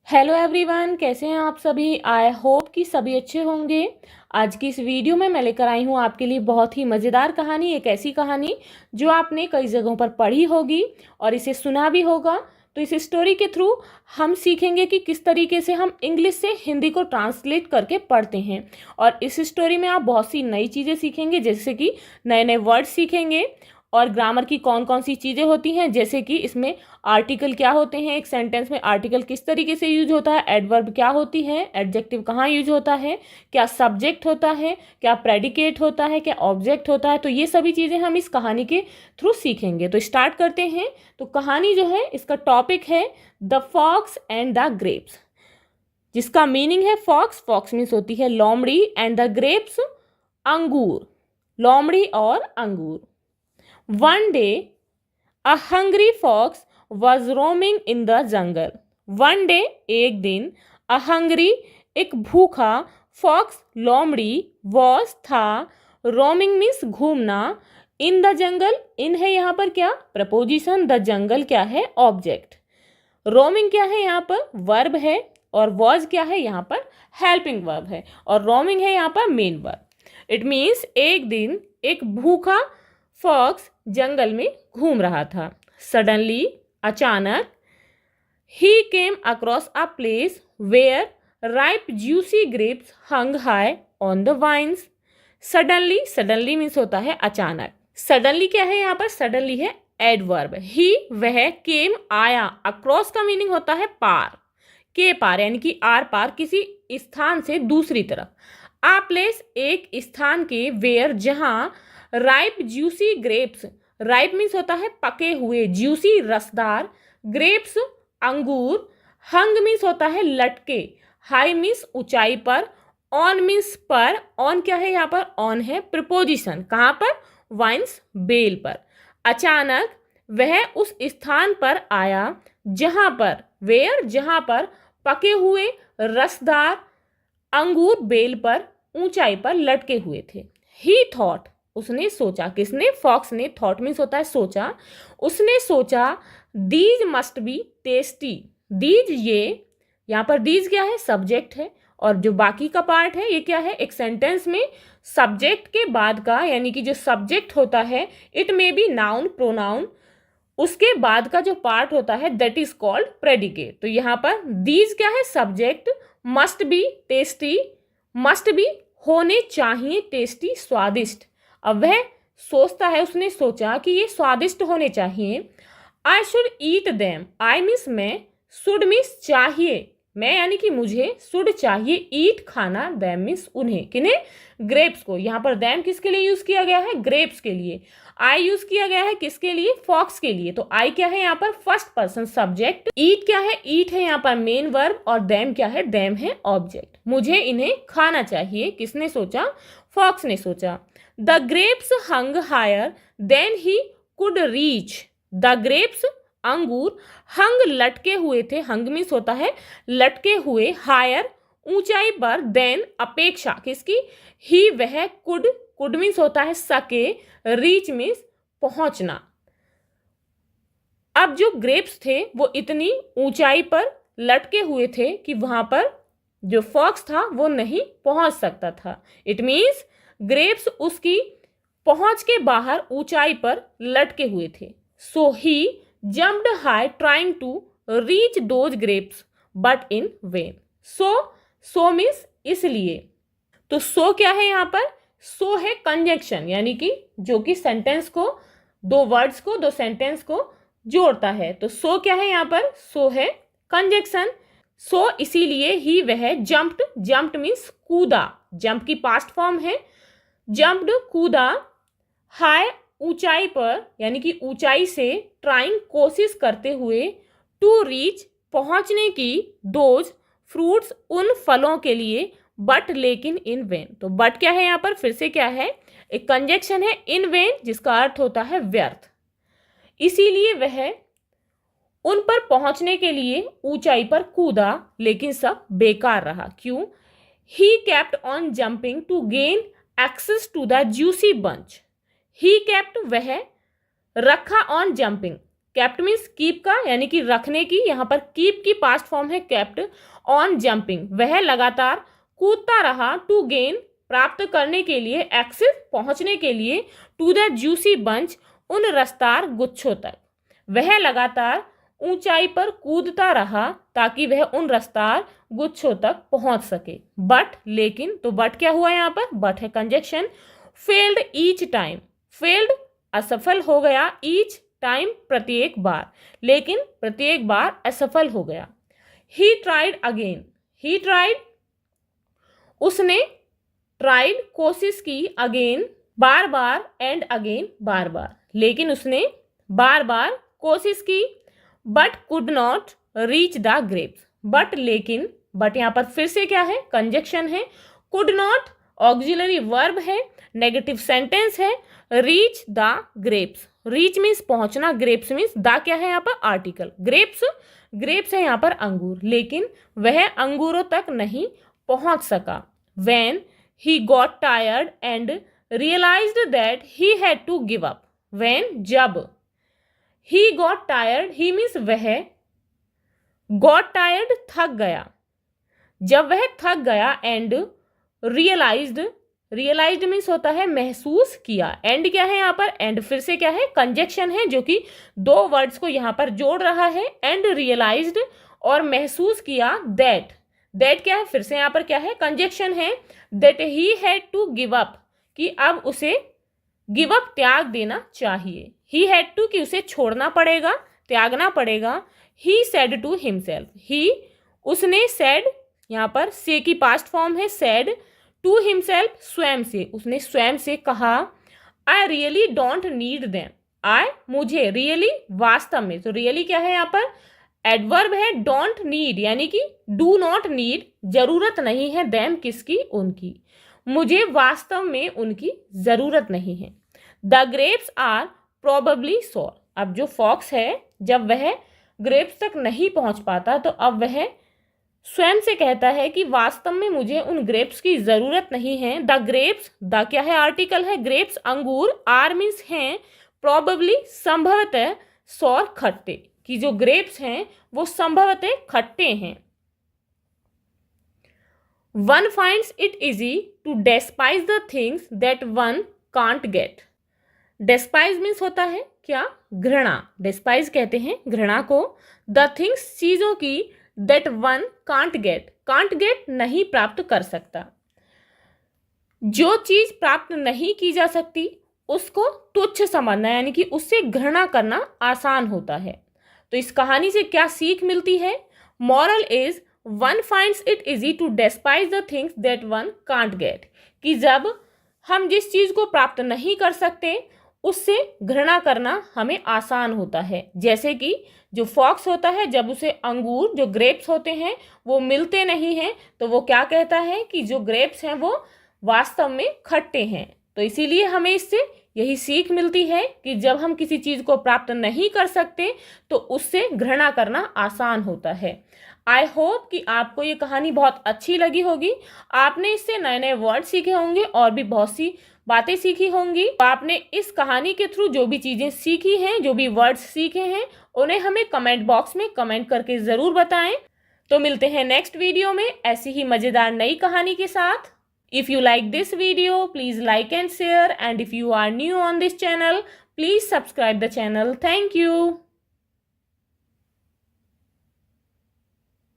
Hello everyone, कैसे हैं आप सभी। आई होप कि सभी अच्छे होंगे। आज की इस वीडियो में मैं लेकर आई हूँ आपके लिए बहुत ही मज़ेदार कहानी। एक ऐसी कहानी जो आपने कई जगहों पर पढ़ी होगी और इसे सुना भी होगा। तो इस स्टोरी के थ्रू हम सीखेंगे कि किस तरीके से हम इंग्लिश से हिंदी को ट्रांसलेट करके पढ़ते हैं। और इस स्टोरी में आप बहुत सी नई चीज़ें सीखेंगे, जैसे कि नए नए वर्ड सीखेंगे और ग्रामर की कौन कौन सी चीज़ें होती हैं, जैसे कि इसमें आर्टिकल क्या होते हैं, एक सेंटेंस में आर्टिकल किस तरीके से यूज होता है, एडवर्ब क्या होती है, एडजेक्टिव कहाँ यूज होता है, क्या सब्जेक्ट होता है, क्या प्रेडिकेट होता है, क्या ऑब्जेक्ट होता है। तो ये सभी चीज़ें हम इस कहानी के थ्रू सीखेंगे। तो स्टार्ट करते हैं। तो कहानी जो है, इसका टॉपिक है the fox and the grapes, जिसका मीनिंग है फॉक्स। फॉक्स मीन्स होती है लोमड़ी, एंड द ग्रेप्स अंगूर, लोमड़ी और अंगूर। One day, a hungry fox was roaming in the jungle. One day, एक दिन, a hungry, एक भूखा, fox, लोमड़ी, was, था, roaming means घूमना, in the jungle, in है यहाँ पर क्या, प्रपोजिशन, the jungle क्या है, ऑब्जेक्ट, roaming क्या है यहाँ पर, वर्ब है, और was क्या है यहाँ पर, हेल्पिंग वर्ब है, और roaming है यहाँ पर मेन वर्ब। इट मीन्स एक दिन एक भूखा फॉक्स जंगल में घूम रहा था। सडनली, अचानक, he came across a place where ripe juicy grapes hung high on the vines. Suddenly, suddenly means होता है अचानक। सडनली क्या है यहाँ पर, सडनली है एडवर्ब। ही वह, केम आया, अक्रॉस का मीनिंग होता है पार, के पार, यानी कि आर पार, किसी स्थान से दूसरी तरफ। आ प्लेस एक स्थान के, वेयर जहां, ripe juicy grapes, ripe means होता है पके हुए, ज्यूसी रसदार, ग्रेप्स अंगूर, हंग मीन्स होता है लटके, हाई मीन्स ऊंचाई पर, ऑन मीन्स पर, ऑन क्या है यहाँ पर, ऑन है प्रिपोजिशन, कहाँ पर, वाइन्स बेल पर। अचानक वह उस स्थान पर आया जहां पर, वेयर जहां पर, पके हुए रसदार अंगूर बेल पर ऊंचाई पर लटके हुए थे। ही थॉट, उसने सोचा, किसने, फॉक्स ने, थॉट मीन्स होता है सोचा, उसने सोचा, these must be tasty, these ये, यहाँ पर दीज क्या है, सब्जेक्ट है, और जो बाकी का पार्ट है ये क्या है, एक सेंटेंस में सब्जेक्ट के बाद का, यानी कि जो सब्जेक्ट होता है, it may be noun, pronoun, उसके बाद का जो पार्ट होता है दैट इज कॉल्ड प्रेडिकेट। तो यहाँ पर दीज क्या है, subject, must be tasty, must be होने चाहिए, टेस्टी स्वादिष्ट। अब वह सोचता है, उसने सोचा कि ये स्वादिष्ट होने चाहिए। I should eat them, I means मैं, शुड मीन्स चाहिए, मैं यानी कि मुझे, शुड चाहिए, ईट खाना, दैम मीन्स उन्हें, किन्हें, ग्रेप्स को। यहाँ पर दैम किसके लिए यूज किया गया है, ग्रेप्स के लिए। आई यूज किया गया है किसके लिए, फॉक्स के लिए। तो आई क्या है यहाँ पर, फर्स्ट पर्सन सब्जेक्ट, ईट क्या है, ईट है यहाँ पर मेन वर्ब, और दैम क्या है, दैम है ऑब्जेक्ट। मुझे इन्हें खाना चाहिए, किसने सोचा, फॉक्स ने सोचा। The grapes hung higher than he could reach, the grapes अंगूर, हंग लटके हुए थे, हंग मीन्स होता है लटके हुए, हायर ऊंचाई पर, देन अपेक्षा, किसकी, ही वह, कुड, कुड मीन्स होता है सके, रीच मीन्स पहुंचना। अब जो ग्रेप्स थे वो इतनी ऊंचाई पर लटके हुए थे कि वहां पर जो फॉक्स था वो नहीं पहुंच सकता था। इट मीन्स ग्रेप्स उसकी पहुंच के बाहर ऊंचाई पर लटके हुए थे। So he jumped high trying to reach those grapes but in vain. So means इसलिए। तो सो क्या है यहाँ पर, सो है कंजंक्शन, यानी कि जो कि सेंटेंस को, दो वर्ड्स को, दो सेंटेंस को जोड़ता है। तो सो क्या है यहाँ पर, सो है कंजंक्शन। सो इसीलिए ही वह जंप्ड, जंप्ड मीन्स कूदा, जंप की पास्ट फॉर्म है, जंप्ड कूदा, हाई ऊंचाई पर, यानी कि ऊंचाई से, ट्राइंग कोशिश करते हुए, टू रीच पहुंचने की, दोज फ्रूट्स उन फलों के लिए, बट लेकिन इन वेन। तो बट क्या है यहाँ पर, फिर से क्या है, एक कंजंक्शन है, इन वेन, जिसका अर्थ होता है व्यर्थ। इसीलिए वह उन पर पहुंचने के लिए ऊंचाई पर कूदा, लेकिन सब बेकार रहा। क्यों, he kept on jumping to gain access to the juicy bunch. He kept वह, रखा, on jumping, kept means keep का यानी कि रखने की, यहाँ पर कीप की पास्ट फॉर्म है केप्ट। ऑन जंपिंग वह लगातार कूदता रहा, टू गेन प्राप्त करने के लिए, एक्सेस पहुंचने के लिए, टू द जूसी बंच उन रसदार गुच्छों तक। वह लगातार ऊंचाई पर कूदता रहा ताकि वह उन रसदार गुच्छों तक पहुंच सके। बट लेकिन, तो बट क्या हुआ यहाँ पर, बट है conjunction. Failed each time, failed असफल हो गया, ईच टाइम प्रत्येक बार, लेकिन प्रत्येक बार असफल हो गया। He tried again, he tried उसने, ट्राइड कोशिश की, अगेन बार बार, एंड अगेन बार बार, लेकिन उसने बार बार कोशिश की। But could not reach the grapes, but लेकिन, बट यहाँ पर फिर से क्या है, कंजक्शन है। कुड नॉट ऑक्सिलरी वर्ब है, नेगेटिव सेंटेंस है। Reach the grapes, reach means पहुंचना, ग्रेप्स मीन्स द क्या है यहाँ पर, आर्टिकल। ग्रेप्स, ग्रेप्स है यहाँ पर अंगूर, लेकिन वह अंगूरों तक नहीं पहुंच सका। When he got tired and realized that he had to give up, when जब he got tired, he means वह, got tired थक गया, जब वह थक गया, and realized, realized मीन्स होता है महसूस किया, एंड क्या है यहाँ पर, एंड फिर से क्या है, कंजक्शन है जो कि दो वर्ड्स को यहाँ पर जोड़ रहा है, एंड रियलाइज्ड और महसूस किया, दैट, दैट क्या है, फिर से यहाँ पर क्या है, कंजक्शन है। That he had to give up, कि अब उसे गिव अप त्याग देना चाहिए। ही हैड टू कि उसे छोड़ना पड़ेगा, त्यागना पड़ेगा। He said to himself, he उसने, सेड यहाँ पर से की पास्ट फॉर्म है, सेड टू हिमसेल्फ स्वयं से, उसने स्वयं से कहा। I really don't need them, I मुझे, रियली वास्तव में, तो रियली क्या है यहाँ पर, एडवर्ब है। डोंट नीड यानी कि डू नॉट नीड, जरूरत नहीं है, देम किसकी, उनकी, मुझे वास्तव में उनकी जरूरत नहीं है। द ग्रेप्स आर प्रोबेबली सोर, अब जो फॉक्स है जब वह ग्रेप्स तक नहीं पहुंच पाता तो अब वह स्वयं से कहता है कि वास्तव में मुझे उन ग्रेप्स की जरूरत नहीं है। द ग्रेप्स, द क्या है, आर्टिकल है, ग्रेप्स अंगूर, आर मीन्स हैं, प्रोबेबली संभवतः, सोर खट्टे, कि जो ग्रेप्स हैं वो संभवतः खट्टे हैं। One finds it easy to despise the things that one can't get. Despise means होता है क्या, घृणा, डेस्पाइज कहते हैं घृणा को। द थिंग्स चीजों की, that one can't gate, can't get नहीं प्राप्त कर सकता। जो चीज प्राप्त नहीं की जा सकती उसको तुच्छ समझना यानी कि उससे घृणा करना आसान होता है। तो इस कहानी से क्या सीख मिलती है, moral is one finds it easy to despise the things that one can't get, कि जब हम जिस चीज को प्राप्त नहीं कर सकते उससे घृणा करना हमें आसान होता है। जैसे कि जो फॉक्स होता है जब उसे अंगूर, जो ग्रेप्स होते हैं वो मिलते नहीं हैं तो वो क्या कहता है कि जो ग्रेप्स हैं वो वास्तव में खट्टे हैं। तो इसीलिए हमें इससे यही सीख मिलती है कि जब हम किसी चीज को प्राप्त नहीं कर सकते तो उससे घृणा करना आसान होता है। आई होप कि आपको ये कहानी बहुत अच्छी लगी होगी, आपने इससे नए नए वर्ड सीखे होंगे और भी बहुत सी बातें सीखी होंगी। आपने इस कहानी के थ्रू जो भी चीजें सीखी हैं, जो भी वर्ड्स सीखे हैं, उन्हें हमें कमेंट बॉक्स में कमेंट करके जरूर बताएं। तो मिलते हैं नेक्स्ट वीडियो में ऐसी ही मजेदार नई कहानी के साथ। If you like this video, please like and share, and if you are new on this channel, please subscribe the channel. Thank you.